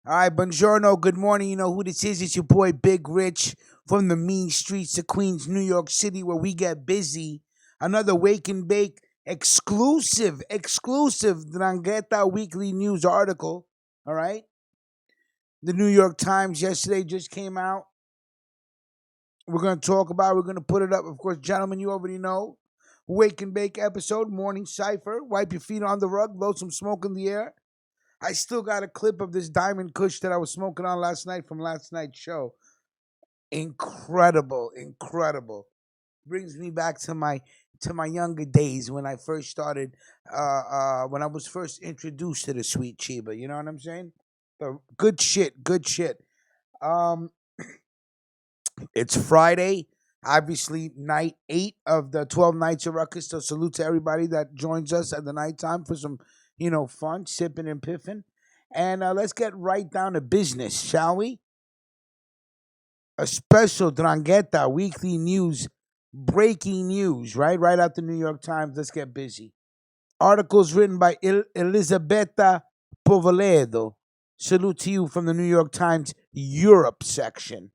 All right, buongiorno, good morning. You know who this is? It's your boy Big Rich from the mean streets of Queens, New York City, where we get busy. Another Wake and Bake exclusive Ndrangheta weekly news article. All right. The New York Times yesterday just came out. We're going to talk about it. We're going to put it up. Of course, gentlemen, you already know. Wake and Bake episode, morning cipher. Wipe your feet on the rug, blow some smoke in the air. I still got a clip of this Diamond Kush that I was smoking on last night from last night's show. Incredible, incredible. Brings me back to my younger days when I first started, when I was first introduced to the sweet Chiba. You know what I'm saying? But good shit, good shit. Um, it's Friday, obviously night 8 of the 12 nights of Ruckus. So salute to everybody that joins us at the nighttime for some, fun sipping and piffing. And let's get right down to business, shall we? A special Drangheta weekly news, breaking news, right? Right out the New York Times. Let's get busy. Articles written by Elisabetta Povoledo. Salute to you from the New York Times Europe section.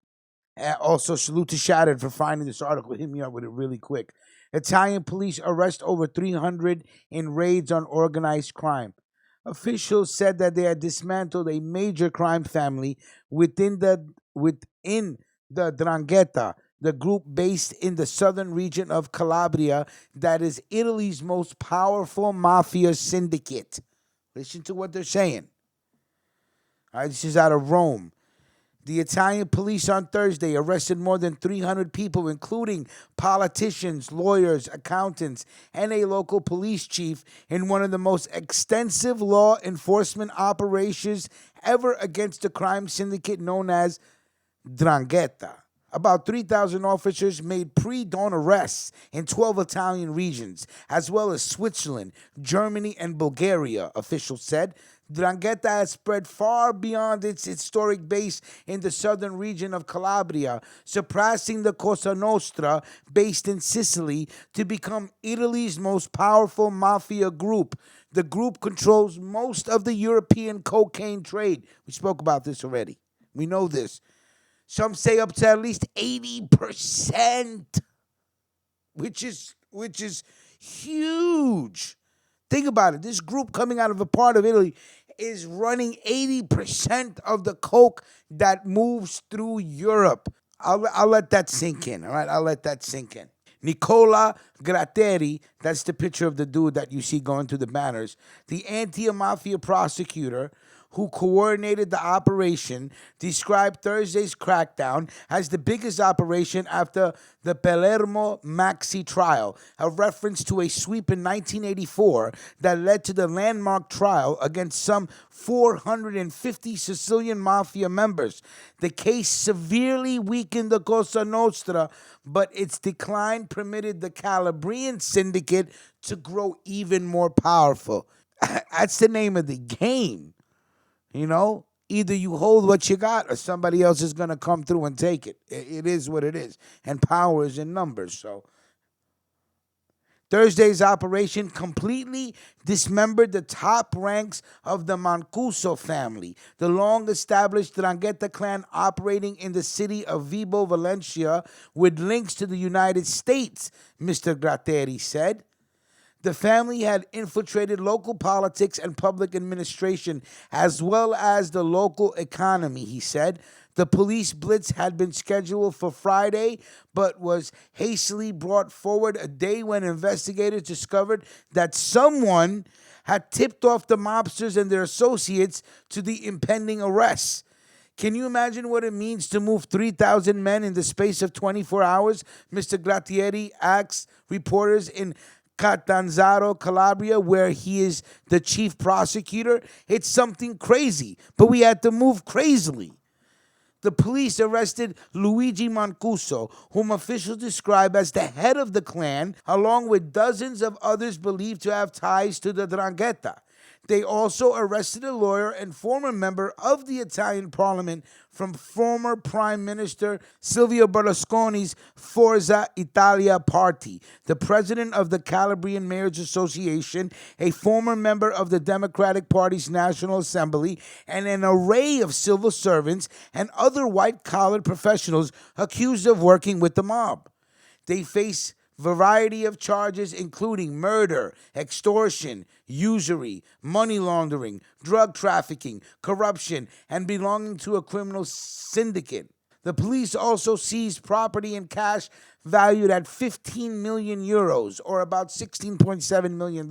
Also, salute to Shattered for finding this article. Hit me up with it really quick. Italian police arrest over 300 in raids on organized crime. Officials said that they had dismantled a major crime family within the 'Ndrangheta, the group based in the southern region of Calabria that is Italy's most powerful mafia syndicate. Listen to what they're saying. All right, this is out of Rome. The Italian police on Thursday arrested more than 300 people, including politicians, lawyers, accountants, and a local police chief, in one of the most extensive law enforcement operations ever against the crime syndicate known as 'Ndrangheta. About 3,000 officers made pre-dawn arrests in 12 Italian regions, as well as Switzerland, Germany, and Bulgaria, officials said. 'Ndrangheta has spread far beyond its historic base in the southern region of Calabria, surpassing the Cosa Nostra, based in Sicily, to become Italy's most powerful mafia group. The group controls most of the European cocaine trade. We spoke about this already. We know this. Some say up to at least 80%, which is huge. Think about it. This group coming out of a part of Italy is running 80% of the coke that moves through Europe. I'll let that sink in. All right, I'll let that sink in. Nicola Gratteri, that's the picture of the dude that you see going through the banners, the anti-mafia prosecutor who coordinated the operation, described Thursday's crackdown as the biggest operation after the Palermo Maxi trial, a reference to a sweep in 1984 that led to the landmark trial against some 450 Sicilian mafia members. The case severely weakened the Cosa Nostra, but its decline permitted the Calabrian syndicate to grow even more powerful. That's the name of the game. Either you hold what you got or somebody else is going to come through and take it. It is what it is. And power is in numbers. So Thursday's operation completely dismembered the top ranks of the Mancuso family, the long-established 'Ndrangheta clan operating in the city of Vibo, Valencia, with links to the United States, Mr. Gratteri said. The family had infiltrated local politics and public administration, as well as the local economy, he said. The police blitz had been scheduled for Friday, but was hastily brought forward a day when investigators discovered that someone had tipped off the mobsters and their associates to the impending arrests. Can you imagine what it means to move 3,000 men in the space of 24 hours? Mr. Grattieri asked reporters in Catanzaro, Calabria, where he is the chief prosecutor. It's something crazy, but we had to move crazily. The police arrested Luigi Mancuso, whom officials describe as the head of the clan, along with dozens of others believed to have ties to the 'Ndrangheta. They also arrested a lawyer and former member of the Italian parliament from former Prime Minister Silvio Berlusconi's Forza Italia party, the president of the Calabrian Mayors Association, a former member of the Democratic Party's National Assembly, and an array of civil servants and other white-collar professionals accused of working with the mob. They face variety of charges including murder, extortion, usury, money laundering, drug trafficking, corruption, and belonging to a criminal syndicate. The police also seized property and cash valued at 15 million euros, or about $16.7 million.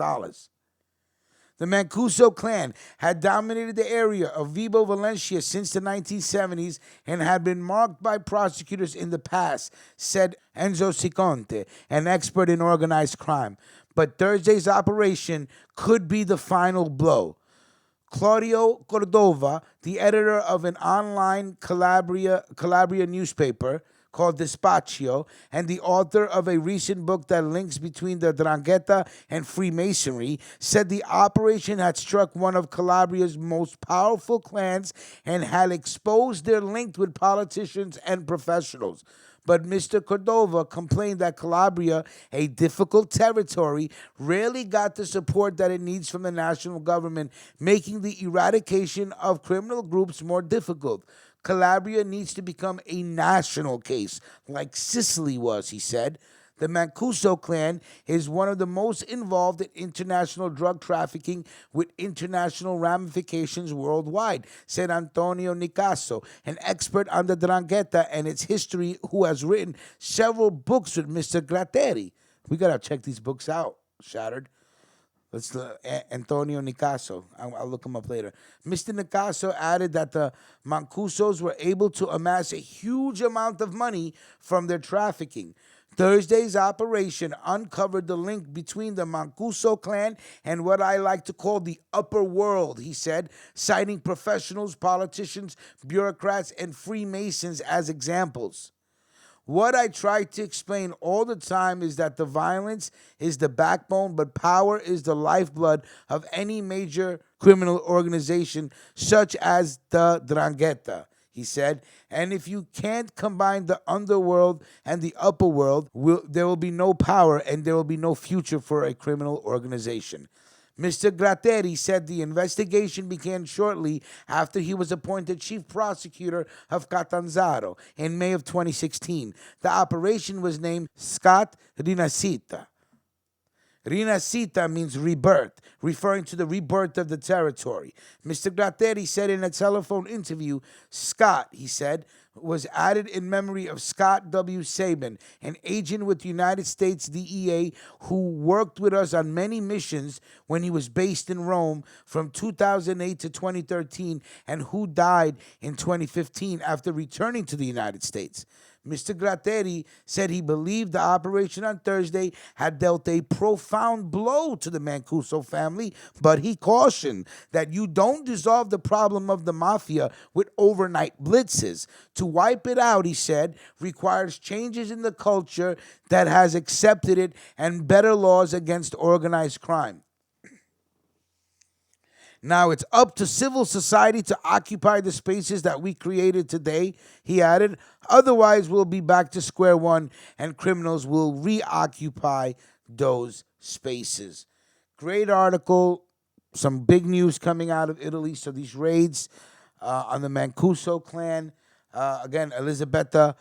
The Mancuso clan had dominated the area of Vibo Valencia since the 1970s and had been marked by prosecutors in the past, said Enzo Ciconte, an expert in organized crime. But Thursday's operation could be the final blow. Claudio Cordova, the editor of an online Calabria newspaper called Dispaccio, and the author of a recent book that links between the 'Ndrangheta and Freemasonry, said the operation had struck one of Calabria's most powerful clans and had exposed their link with politicians and professionals. But Mr. Cordova complained that Calabria, a difficult territory, rarely got the support that it needs from the national government, making the eradication of criminal groups more difficult. Calabria needs to become a national case, like Sicily was, he said. The Mancuso clan is one of the most involved in international drug trafficking with international ramifications worldwide, said Antonio Nicaso, an expert on the 'Ndrangheta and its history who has written several books with Mr. Gratteri. We got to check these books out, Shattered. Let's Antonio Nicaso. I'll look him up later. Mr. Nicaso added that the Mancusos were able to amass a huge amount of money from their trafficking. Thursday's operation uncovered the link between the Mancuso clan and what I like to call the upper world, he said, citing professionals, politicians, bureaucrats, and Freemasons as examples. What I try to explain all the time is that the violence is the backbone, but power is the lifeblood of any major criminal organization, such as the 'Ndrangheta, he said. And if you can't combine the underworld and the upper world, there will be no power and there will be no future for a criminal organization. Mr. Gratteri said the investigation began shortly after he was appointed chief prosecutor of Catanzaro in May of 2016. The operation was named Scott Rinascita. Rinascita means rebirth, referring to the rebirth of the territory. Mr. Gratteri said in a telephone interview, Scott, he said, was added in memory of Scott W. Sabin, an agent with the United States DEA who worked with us on many missions when he was based in Rome from 2008 to 2013 and who died in 2015 after returning to the United States. Mr. Gratteri said he believed the operation on Thursday had dealt a profound blow to the Mancuso family, but he cautioned that you don't dissolve the problem of the mafia with overnight blitzes. To wipe it out, he said, requires changes in the culture that has accepted it and better laws against organized crime. Now it's up to civil society to occupy the spaces that we created today, he added. Otherwise, we'll be back to square one and criminals will reoccupy those spaces. Great article. Some big news coming out of Italy. So these raids on the Mancuso clan. Again, Elisabetta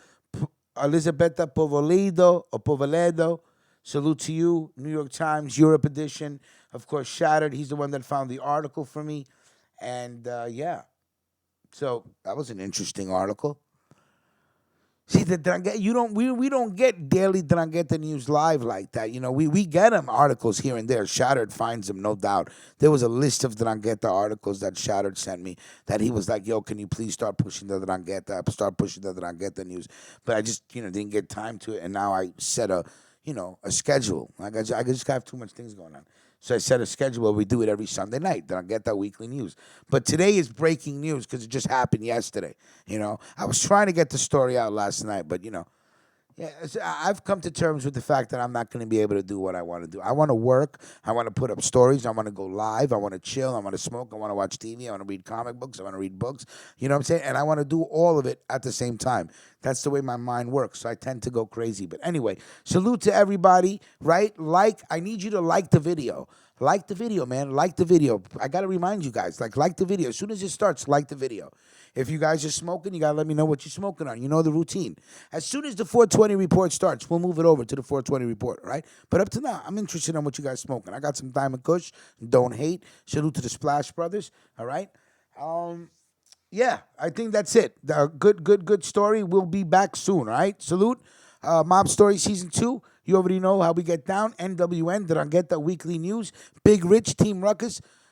Povoledo. Salute to you, New York Times, Europe edition. Of course, Shattered. He's the one that found the article for me. And, yeah. So that was an interesting article. See, the Ndrangheta, we don't get daily Ndrangheta news live like that. You know, we get them articles here and there. Shattered finds them, no doubt. There was a list of Ndrangheta articles that Shattered sent me that he was like, yo, can you please start pushing the Ndrangheta, start pushing the Ndrangheta news. But I just, didn't get time to it. And now I set a schedule. I just have too much things going on. So I set a schedule where we do it every Sunday night. Then I get that weekly news. But today is breaking news because it just happened yesterday. I was trying to get the story out last night, but Yeah, I've come to terms with the fact that I'm not going to be able to do what I want to do. I want to work. I want to put up stories. I want to go live. I want to chill. I want to smoke. I want to watch TV. I want to read comic books. I want to read books. You know what I'm saying? And I want to do all of it at the same time. That's the way my mind works. So I tend to go crazy. But anyway, salute to everybody, right? I need you to like the video. Like the video, man. Like the video. I got to remind you guys, like the video. As soon as it starts, like the video. If you guys are smoking, you got to let me know what you're smoking on. You know the routine. As soon as the 420 report starts, we'll move it over to the 420 report, right? But up to now, I'm interested in what you guys smoking. I got some Diamond Kush. Don't hate. Salute to the Splash Brothers, all right? Yeah, I think that's it. Good story. We'll be back soon, all right? Salute. Mob Story Season 2. You already know how we get down. NWN, Ndrangheta Weekly News. Big Rich, Team Ruckus.